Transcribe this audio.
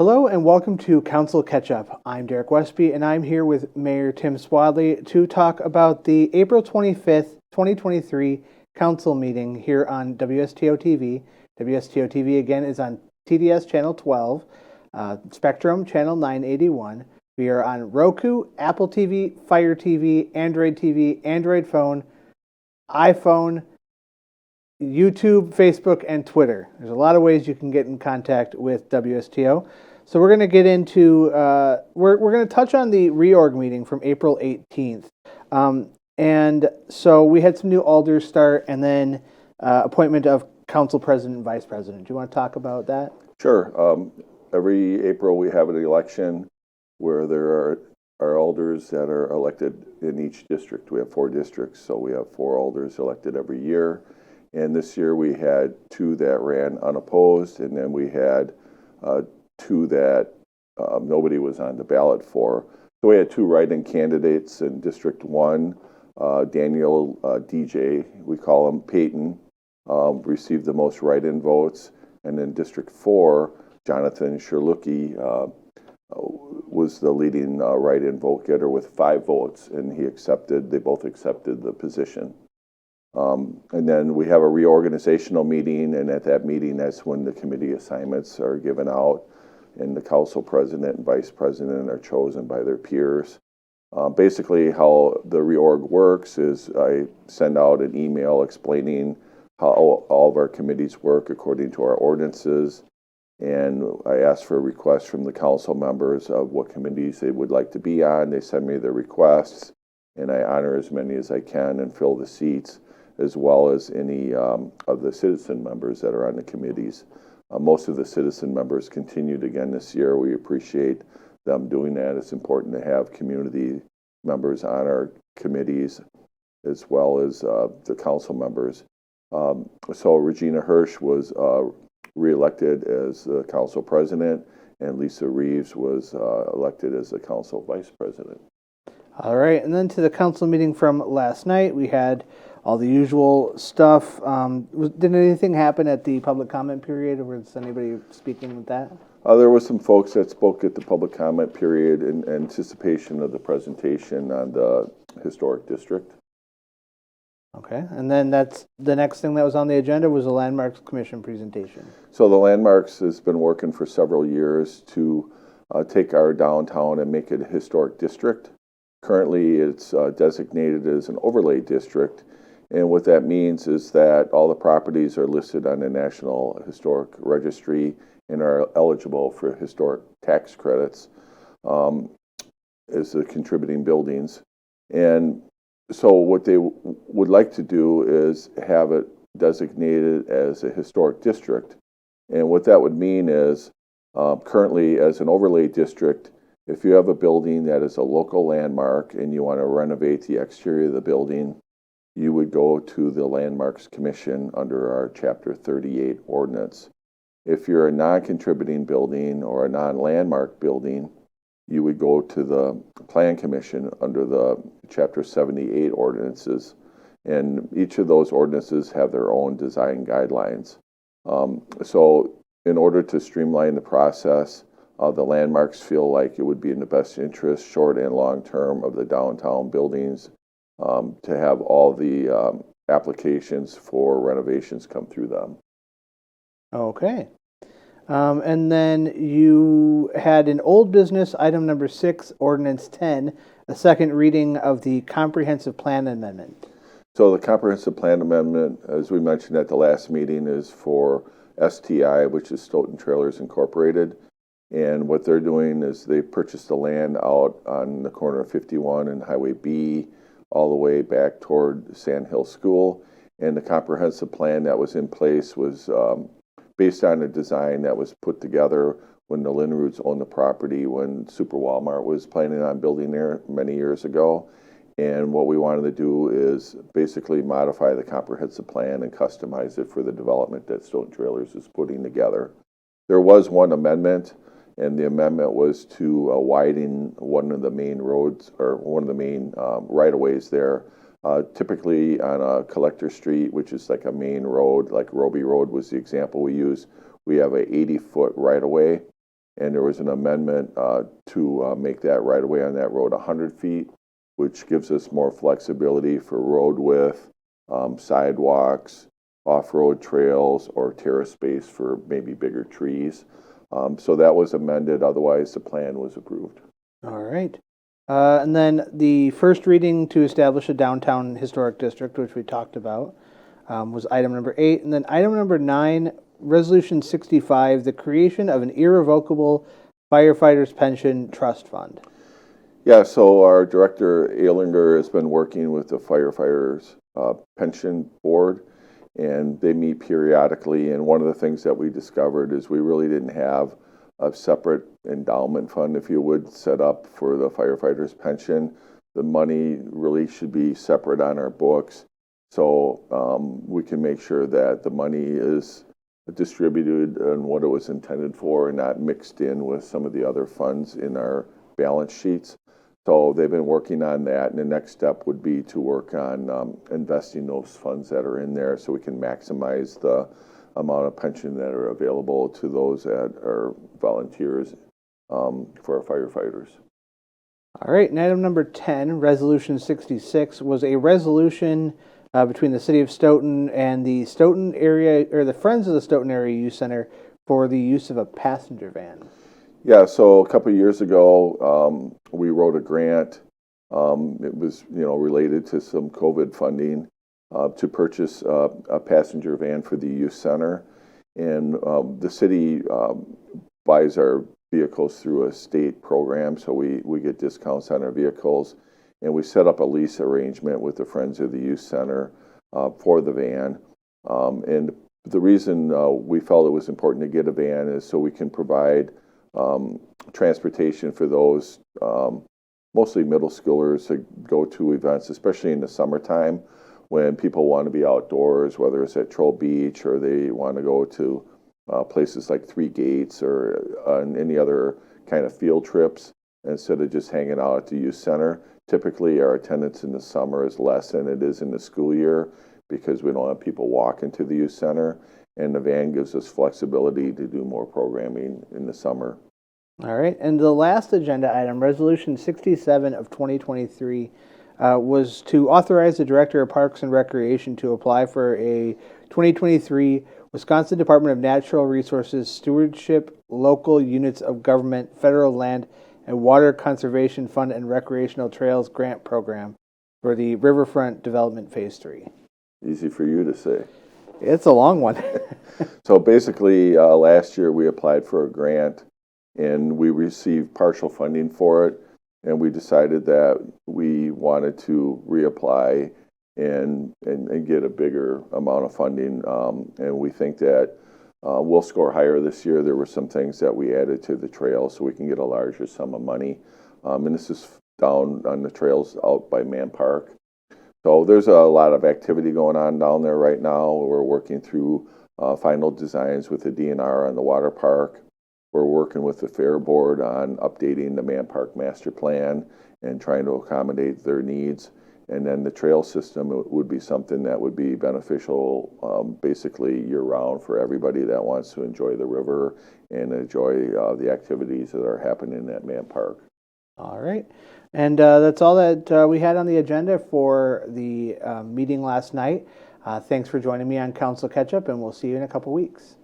Hello and welcome to Council Catch-Up. I'm Derek Westby and I'm here with Mayor Tim Swadley to talk about the April 25th, 2023 Council meeting here on WSTO TV. WSTO TV again is on TDS Channel 12, Spectrum Channel 981. We are on Roku, Apple TV, Fire TV, Android phone, iPhone, YouTube, Facebook, and Twitter. There's a lot of ways you can get in contact with WSTO. So we're going to get into, we're going to touch on the reorg meeting from April 18th. And so we had some new alders start and then appointment of council president and vice president. Do you want to talk about that? Sure. Every April we have an election where there are alders that are elected in each district. We have 4 districts, so we have 4 alders elected every year. And this year we had 2 that ran unopposed, and then we had 2 that nobody was on the ballot for. So we had 2 write-in candidates in District 1. Daniel DJ, we call him Peyton, received the most write-in votes. And in District 4, Jonathan Sherlucky was the leading write-in vote getter with 5 votes, and they both accepted the position. And then we have a reorganizational meeting, and at that meeting, that's when the committee assignments are given out, and the council president and vice president are chosen by their peers. Basically, how the reorg works is I send out an email explaining how all of our committees work according to our ordinances, and I ask for requests from the council members of what committees they would like to be on. They send me their requests, and I honor as many as I can and fill the seats, as well as any of the citizen members that are on the committees. Most of the citizen members continued again this year. We appreciate them doing that. It's important to have community members on our committees, as well as the council members. So Regina Hirsch was reelected as the council president, and Lisa Reeves was elected as the council vice president. All right, and then to the council meeting from last night, we had all the usual stuff. Did anything happen at the public comment period, or was anybody speaking with that? There were some folks that spoke at the public comment period in anticipation of the presentation on the historic district. Okay, and then that's the next thing that was on the agenda was the Landmarks Commission presentation. So the Landmarks has been working for several years to take our downtown and make it a historic district. Currently, it's designated as an overlay district, and what that means is that all the properties are listed on the National Historic Registry and are eligible for historic tax credits as the contributing buildings. And so what they would like to do is have it designated as a historic district. And what that would mean is currently as an overlay district, if you have a building that is a local landmark and you want to renovate the exterior of the building, you would go to the Landmarks Commission under our Chapter 38 ordinance. If you're a non-contributing building or a non-landmark building, you would go to the Plan Commission under the Chapter 78 ordinances. And each of those ordinances have their own design guidelines. So in order to streamline the process, the landmarks feel like it would be in the best interest, short and long term, of the downtown buildings to have all the applications for renovations come through them. Okay. And then you had an old business item number 6, ordinance 10, a second reading of the comprehensive plan amendment. So the comprehensive plan amendment, as we mentioned at the last meeting, is for STI, which is Stoughton Trailers Incorporated. And what they're doing is they purchased the land out on the corner of 51 and Highway B, all the way back toward Sand Hill School. And the comprehensive plan that was in place was based on a design that was put together when the Linroods owned the property, when Super Walmart was planning on building there many years ago. And what we wanted to do is basically modify the comprehensive plan and customize it for the development that Stoughton Trailers is putting together. There was one amendment, and the amendment was to widen one of the main roads, or one of the main right-of-ways there. Typically on a collector street, which is like a main road, like Roby Road was the example we use, we have a 80-foot right-of-way. and there was an amendment to make that right away on that road 100 feet, which gives us more flexibility for road width, sidewalks, off-road trails, or terrace space for maybe bigger trees. So that was amended. Otherwise, the plan was approved. All right. And then the first reading to establish a downtown historic district, which we talked about, was item number 8. And then item number 9, Resolution 65, the creation of an irrevocable firefighters pension trust fund. Yeah, so our director, Eilinger, has been working with the firefighters pension board, and they meet periodically. And one of the things that we discovered is we really didn't have a separate endowment fund, if you would, set up for the firefighters pension. The money really should be separate on our books, so we can make sure that the money is distributed and what it was intended for and not mixed in with some of the other funds in our balance sheets. So they've been working on that, and the next step would be to work on investing those funds that are in there so we can maximize the amount of pension that are available to those that are volunteers for our firefighters. All right, and item number 10, Resolution 66, was a resolution between the City of Stoughton and the Stoughton area, or the Friends of the Stoughton Area Youth Center, for the use of a passenger van. Yeah, so a couple of years ago, we wrote a grant. It was, related to some COVID funding to purchase a passenger van for the youth center, and the city buys our vehicles through a state program, so we get discounts on our vehicles, and we set up a lease arrangement with the Friends of the Youth Center for the van. And the reason we felt it was important to get a van is so we can provide transportation for those mostly middle schoolers to go to events, especially in the summertime when people want to be outdoors, whether it's at Troll Beach or they want to go to places like Three Gates or any other kind of field trips instead of just hanging out at the youth center. Typically, our attendance in the summer is less than it is in the school year because we don't have people walking to the youth center, and the van gives us flexibility to do more programming in the summer. All right, and the last agenda item, Resolution 67 of 2023, was to authorize the Director of Parks and Recreation to apply for a 2023 Wisconsin Department of Natural Resources Stewardship Local Units of Government Federal Land and Water Conservation Fund and Recreational Trails Grant Program for the Riverfront Development Phase 3. Easy for you to say. It's a long one. So basically, last year we applied for a grant and we received partial funding for it, and we decided that we wanted to reapply and get a bigger amount of funding, and we think that we'll score higher this year. There were some things that we added to the trail so we can get a larger sum of money, and this is down on the trails out by Man Park. So there's a lot of activity going on down there right now. We're working through final designs with the DNR on the water park. We're working with the Fair Board on updating the Man Park Master Plan and trying to accommodate their needs. And then the trail system would be something that would be beneficial basically year-round for everybody that wants to enjoy the river and enjoy the activities that are happening at Man Park. All right. And that's all that we had on the agenda for the meeting last night. Thanks for joining me on Council Catch-Up, and we'll see you in a couple weeks.